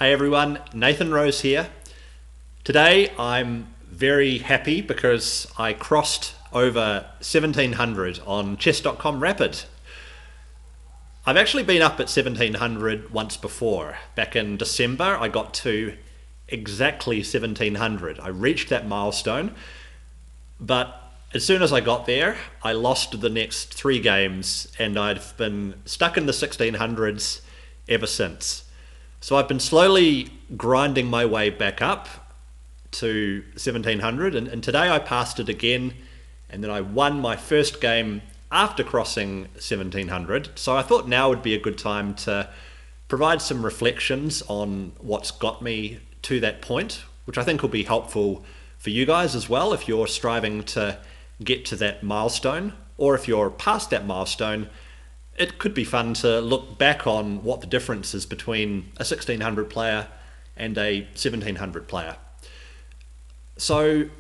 Hey everyone, Nathan Rose here. Today I'm very happy because I crossed over 1700 on chess.com Rapid. I've actually been up at 1700 once before. Back in December I got to exactly 1700. I reached that milestone, but as soon as I got there I lost the next 3 games and I've been stuck in the 1600s ever since. So I've been slowly grinding my way back up to 1700 and today I passed it again and then I won my first game after crossing 1700. So I thought now would be a good time to provide some reflections on what's got me to that point, which I think will be helpful for you guys as well if you're striving to get to that milestone, or if you're past that milestone. It could be fun to look back on what the difference is between a 1600 player and a 1700 player. So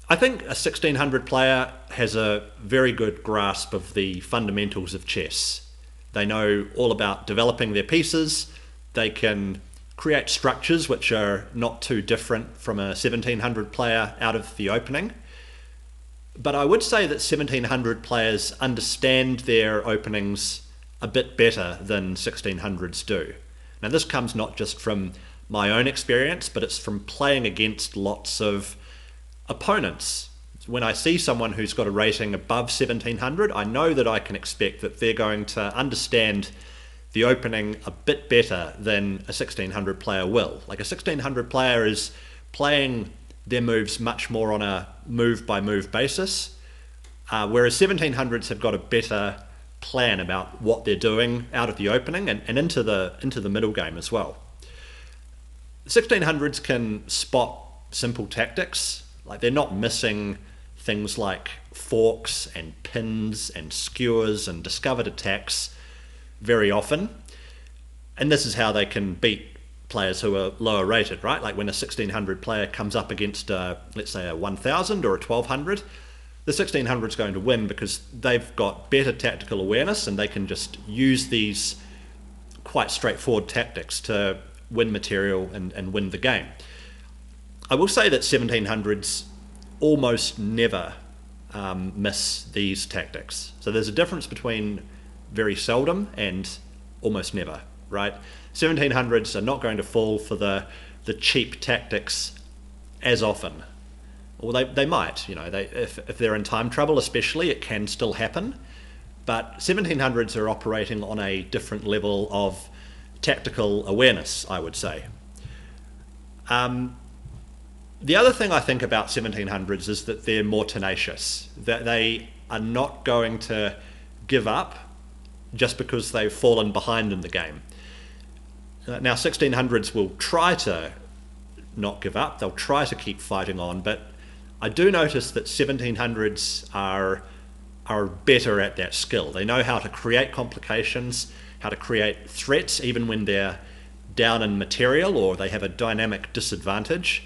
I think a 1600 player has a very good grasp of the fundamentals of chess. They know all about developing their pieces. They can create structures which are not too different from a 1700 player out of the opening. But I would say that 1700 players understand their openings a bit better than 1600s do. Now this comes not just from my own experience, but it's from playing against lots of opponents. When I see someone who's got a rating above 1700, I know that I can expect that they're going to understand the opening a bit better than a 1600 player will. Like a 1600 player is playing their moves much more on a move-by-move basis, whereas 1700s have got a better plan about what they're doing out of the opening and into the middle game as well. 1600s can spot simple tactics, like they're not missing things like forks and pins and skewers and discovered attacks very often, and this is how they can beat players who are lower rated, right? Like when a 1600 player comes up against let's say a 1000 or a 1200, the 1600 is going to win because they've got better tactical awareness and they can just use these quite straightforward tactics to win material and win the game. I will say that 1700s almost never miss these tactics. So there's a difference between very seldom and almost never, right? 1700s are not going to fall for the cheap tactics as often. Or they might, if they're in time trouble especially, it can still happen. But 1700s are operating on a different level of tactical awareness, I would say. The other thing I think about 1700s is that they're more tenacious, that they are not going to give up just because they've fallen behind in the game. Now 1600s will try to not give up, they'll try to keep fighting on, but I do notice that 1700s are better at that skill. They know how to create complications, how to create threats even when they're down in material or they have a dynamic disadvantage.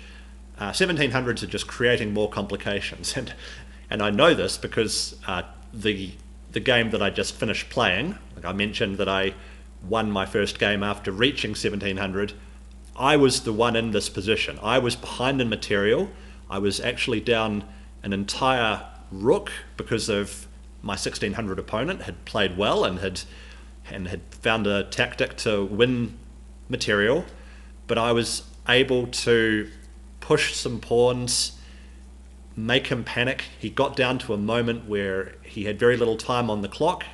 1700s are just creating more complications, and I know this because the game that I just finished playing, like I mentioned that I won my first game after reaching 1700, I was the one in this position. I was behind in material. I was actually down an entire rook because of my 1600 opponent had played well and had found a tactic to win material, but I was able to push some pawns, make him panic. He got down to a moment where he had very little time on the clock,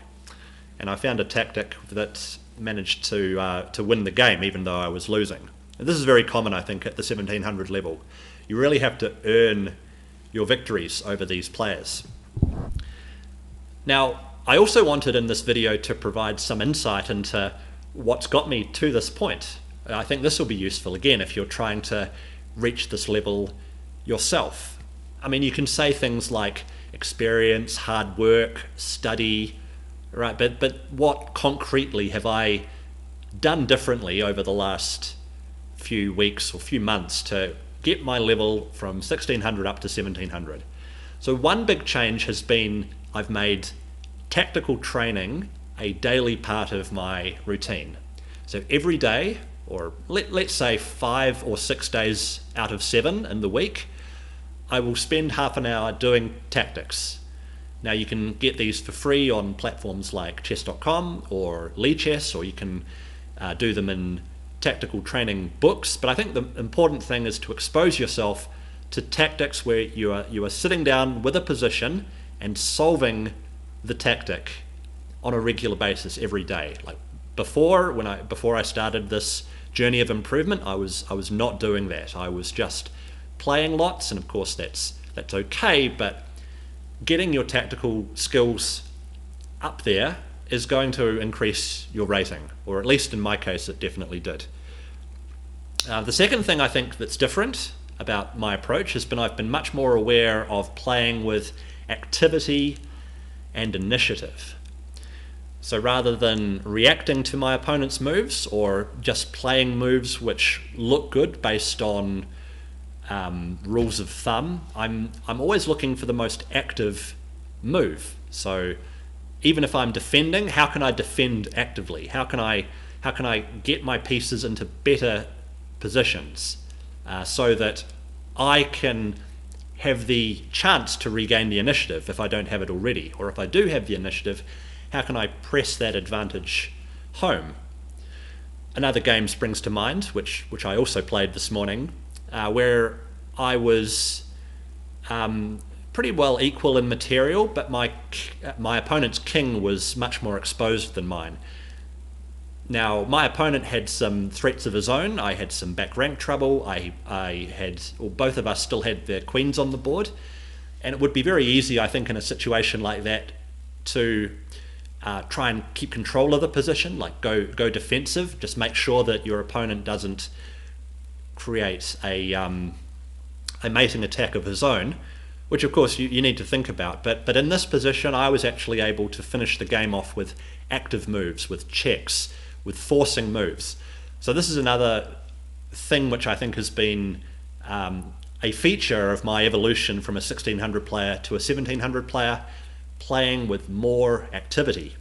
and I found a tactic that managed to win the game even though I was losing. And this is very common, I think, at the 1700 level. You really have to earn your victories over these players. Now, I also wanted in this video to provide some insight into what's got me to this point. I think this will be useful again if you're trying to reach this level yourself. I mean, you can say things like experience, hard work, study, right? But what concretely have I done differently over the last few weeks or few months to get my level from 1600 up to 1700? So one big change has been I've made tactical training a daily part of my routine. So every day or let's say 5 or 6 days out of 7 in the week, I will spend half an hour doing tactics. Now you can get these for free on platforms like chess.com or Lichess, or you can do them in tactical training books. But I think the important thing is to expose yourself to tactics where you are sitting down with a position and solving the tactic on a regular basis every day. Like before I started this journey of improvement, I was not doing that. I was just playing lots, and of course that's okay, but getting your tactical skills up there is going to increase your rating, or at least in my case it definitely did. The second thing I think that's different about my approach has been I've been much more aware of playing with activity and initiative. So rather than reacting to my opponent's moves or just playing moves which look good based on rules of thumb, I'm always looking for the most active move. So even if I'm defending, how can I defend actively? How can I get my pieces into better positions so that I can have the chance to regain the initiative if I don't have it already? Or if I do have the initiative, how can I press that advantage home? Another game springs to mind, which I also played this morning, where I was pretty well equal in material, but my opponent's king was much more exposed than mine. Now, my opponent had some threats of his own. I had some back rank trouble. Both of us still had their queens on the board, and it would be very easy, I think, in a situation like that to try and keep control of the position, like go defensive. Just make sure that your opponent doesn't create a mating attack of his own, which of course you need to think about. But in this position, I was actually able to finish the game off with active moves, with checks, with forcing moves. So this is another thing which I think has been a feature of my evolution from a 1600 player to a 1700 player, playing with more activity.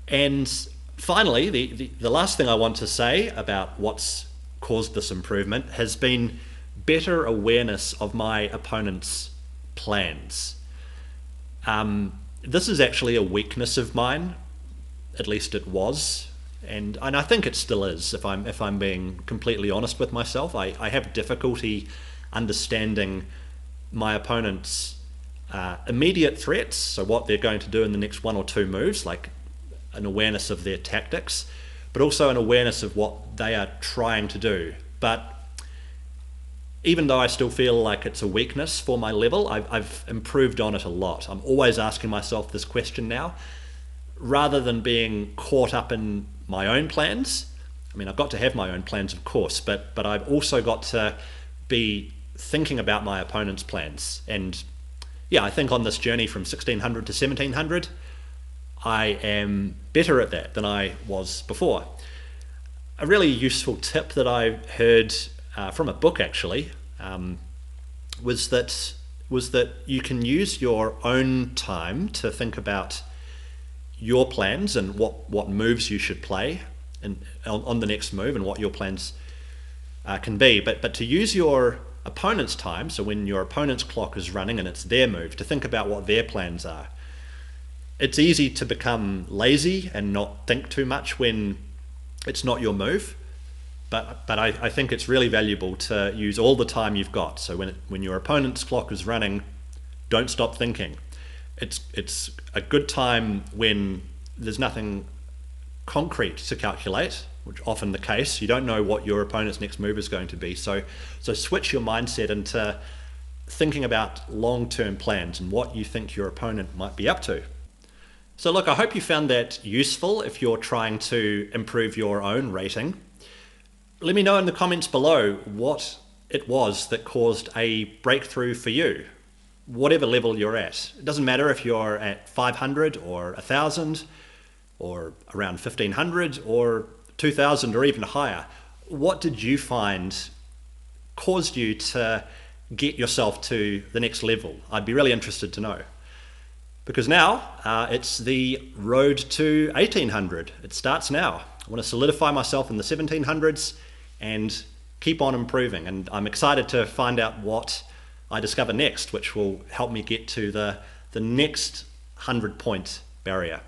And finally, the last thing I want to say about what's caused this improvement has been better awareness of my opponent's plans. This is actually a weakness of mine, at least it was, and I think it still is, if I'm being completely honest with myself. I have difficulty understanding my opponent's immediate threats, so what they're going to do in the next 1 or 2 moves, like an awareness of their tactics, but also an awareness of what they are trying to do. But even though I still feel like it's a weakness for my level, I've improved on it a lot. I'm always asking myself this question now, rather than being caught up in my own plans. I mean, I've got to have my own plans, of course, but I've also got to be thinking about my opponent's plans. And yeah, I think on this journey from 1600 to 1700, I am better at that than I was before. A really useful tip that I heard from a book actually was that you can use your own time to think about your plans and what moves you should play and on the next move, and what your plans can be, but to use your opponent's time, so when your opponent's clock is running and it's their move, to think about what their plans are. It's easy to become lazy and not think too much when it's not your move, but I think it's really valuable to use all the time you've got. So when your opponent's clock is running, don't stop thinking. It's a good time when there's nothing concrete to calculate, which often the case. You don't know what your opponent's next move is going to be. So switch your mindset into thinking about long-term plans and what you think your opponent might be up to. So look, I hope you found that useful if you're trying to improve your own rating. Let me know in the comments below what it was that caused a breakthrough for you, whatever level you're at. It doesn't matter if you're at 500 or 1,000 or around 1,500 or 2,000 or even higher. What did you find caused you to get yourself to the next level? I'd be really interested to know. Because now it's the road to 1,800. It starts now. I want to solidify myself in the 1700s and keep on improving. And I'm excited to find out what I discover next, which will help me get to the next 100-point barrier.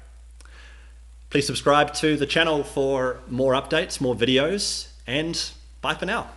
Please subscribe to the channel for more updates, more videos, and bye for now.